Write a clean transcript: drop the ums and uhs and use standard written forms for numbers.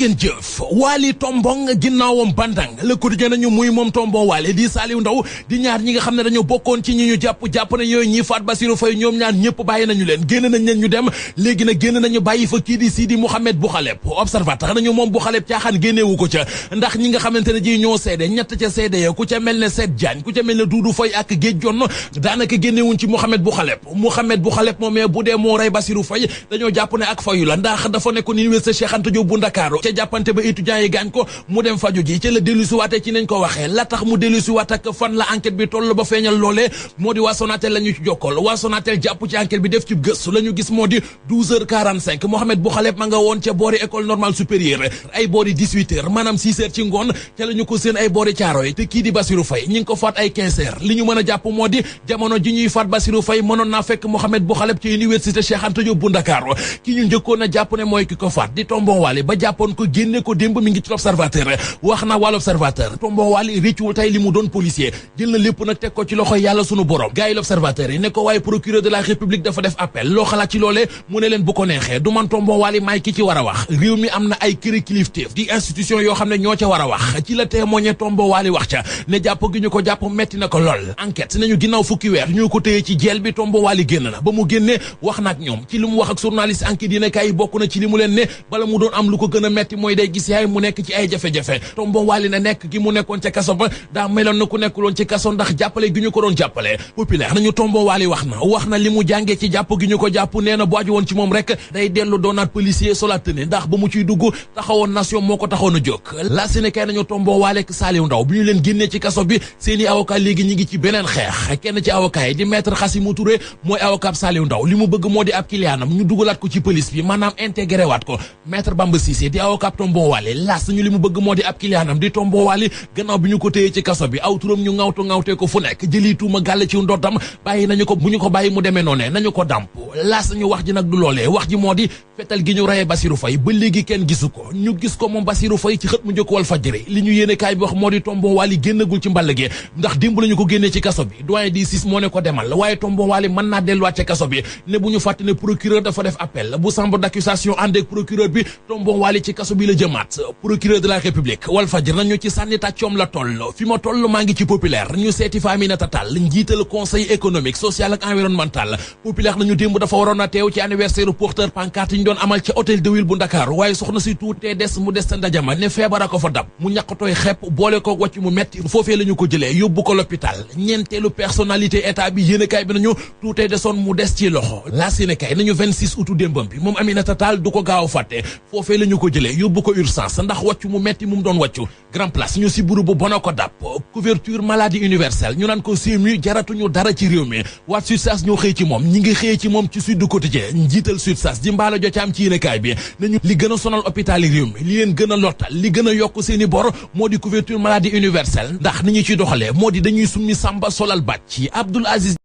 ngeen jëf Waly Tombong ginnaawam bandang Le Quotidien nañu muy moom Tombong Waly di Saliou Ndao di ñaar ñi nga xam ne dañoo bokkoon ci ñi ñu jàpp na yooyu ñi faat Bassirou Faye ñoom ñaar ñëpp bàyyi nañu leen génn nañ leen ñu dem léegi nag génn nañu bàyyi fa kii di Sidi Mouhamed Bouhaleb Observateur nañu moom Bouhaleb caaxaan génneewu ko ca ndax ñi nga xamante ne ji ñoo seede ñett ca seede ya ku ca mel ne Seyd Diagne ku ca mel ne Doudou Faye ak Géej Jonn daanaka génnewuñ ci Mouhamed Bouhaleb moomee bu dee moo rey Bassirou Faye dañoo jàpp ne ak fayu la ndax dafa nekkoon université Cheikh Anta Diop bu Ndakaaru ca jàppante ba étudiants yi gaañ ko mu dem faju ji ca la dellusi waate ci nañ ko waxee la tax mu dellusi waat ak fan la enquête bi toll ba feeñal loolee moo di waa Sonatel la ñu ci jokkool waa Sonatel jàpp ci enquête bi def ci gëstu la ñu gis moo di 12h45 Mouhamed Bouhaleb ma nga woon ca boori école normale supérieure ay boori 18h maanaam 6h ci ngoon ca la ñu ko seen ay boori Caaroy te kii di Bassirou Faye ñi ngi ko faat ay 15h li ñu mën a jàpp moo di jamono ji ñuy faat Bassirou Faye mënoon naa fekk Mouhamed Bouhaleb ci université Cheikh Anta Diop bu Ndakaaru ki ñu njëkkoon a jàpp ne mooy ki ko faat di Tombong Waly ba jàppoon ko génne ko démb mi ngi ci L'Observateur wax na waa L'Observateur Tombong Waly réccuwul tey li mu doon policier jël na lépp nag teg ko ci loxoy yàlla sunu borom gars yi L'Observateur yi ne ko waaye procureur de la République dafa def appel loo xalaat ci loolee mu ne leen bu ko neexee du man Tombong Waly maay ki ci war a wax réew mi am na ay këri kilifteef di institution yoo xam ne ñoo ca war a wax ci la témoigné Tombong Waly wax ca ne jàpp gi ñu ko jàpp metti na ko lool enquête nañu ginnaaw fukki weer ñu ko téye ci jeel bi Tombong Waly génn na ba mu génnee wax na ak ñoom ci li mu wax ak journaliste enquête yi ne kay bokk na ci li mu leen ne bala mu doon am lu ko gën a metti mooy day gis yaay mu nekk ci ay jafe-jafe Tombong Waly ne nekk gi mu nekkoon ca kaso ba daa meloon na ku nekkuloon ci kaso ndax jàppale gi ñu ko doon jàppale populaire nañu Tombong Waly wax na li mu jàngee ci jàpp gi ñu ko jàpp nee na bu aju woon ci moom rek day dellu doonaat policier solaat ne ndax ba mu ciy dugg taxawoon nation moo ko taxoon a jóg la si ne kay nañu Tombong Waly ak Saliou Ndao bi ñu leen génnee ci kaso bi seeni avocat léegi ñi ngi ci beneen xeex kenn ci avocat yi di maître Khassimou Touré mooy avocat Saliou Ndao li mu bëgg moo di ab kiliyaanam ñu dugalaat ko ci police bi maanaam intégré waat ko maître Bamba Cissé di avocat Tombong Waly laas nañu li mu bëgg moo di ab kiliyaanam di Tombong Waly gannaaw bi ñu ko téyee ci kaso bi aw turam ñu ŋawtee ko fu nekk jëli tuuma gàll ci ndoddam bàyyi nañu ko bu ñu ko bàyyi mu demee noonee nañu ko dàmp laas nañu wax ji nag du loolee wax ji moo di fetal gi ñu reyee Bassirou Faye ba léegi kenn gisu ko ñu gis ko moom Bassirou Faye ci xët mu njëkk Walf Fadjri li ñu yéene kaay bi wax moo di Tombong Waly génnagul ci mball gi ndax démb lañu ko génnee ci kaso bi doyen di sis moo ne ko demal waaye Tombong Waly mën naa delluwaat ci kaso bi ne bu ñu fàtte ne procureur dafa def appel bu chambre d'accusation ànd ak procureur bi Tombong Waly ci kaso bi la jëmaat procureur de la République Walf Fadjri nañu ci sànni tàccoom la toll fi ma toll maa ngi ci populaire ñu seeti Aminata Tall njiital conseil économique social ak environnemental populaire nañu démb dafa waroon a teew ci anniversaire porteur pancarte yi ñu doon amal ci hôtel de ville bu Dakar waaye soxna si tuutee des mu des ta ndajama ne feebara ko fa dab mu ñàkkatooy xepp boole ko wàcc mu metti foofee la ñu ko jëlee yóbbu ko l'hôpital ñeenteelu personnalité état bi yéenekaay bi nañu tuutee desoon mu des ci loxo la yéenekaay nañu 26 août démbam bi moom Aminata Tall du ko gaaw fàtte foofee la ñu ko jëlee yóbbu ko urgence ndax wàccu mu metti mu doon wàccu grand place ñu si buru bu bona ko dab couverture maladie universelle ñu naan ko CMU jaratuñu dara ci réew mi waat SUTSAS ñoo xëy ci moom ñi ngi xëy ci moom ci Sud Quotidien njiital SUTSAS di mbaala jocaam ci yéenekaay bi nañu li gën a sonal hôpital yi réew mi li leen gën a lottal li gën a yokk seeni bor moo di couverture maladie universelle ndax ni ñu ciy doxalee moo di dañuy summi sàmba solal bàcc ci Abdoul Aziz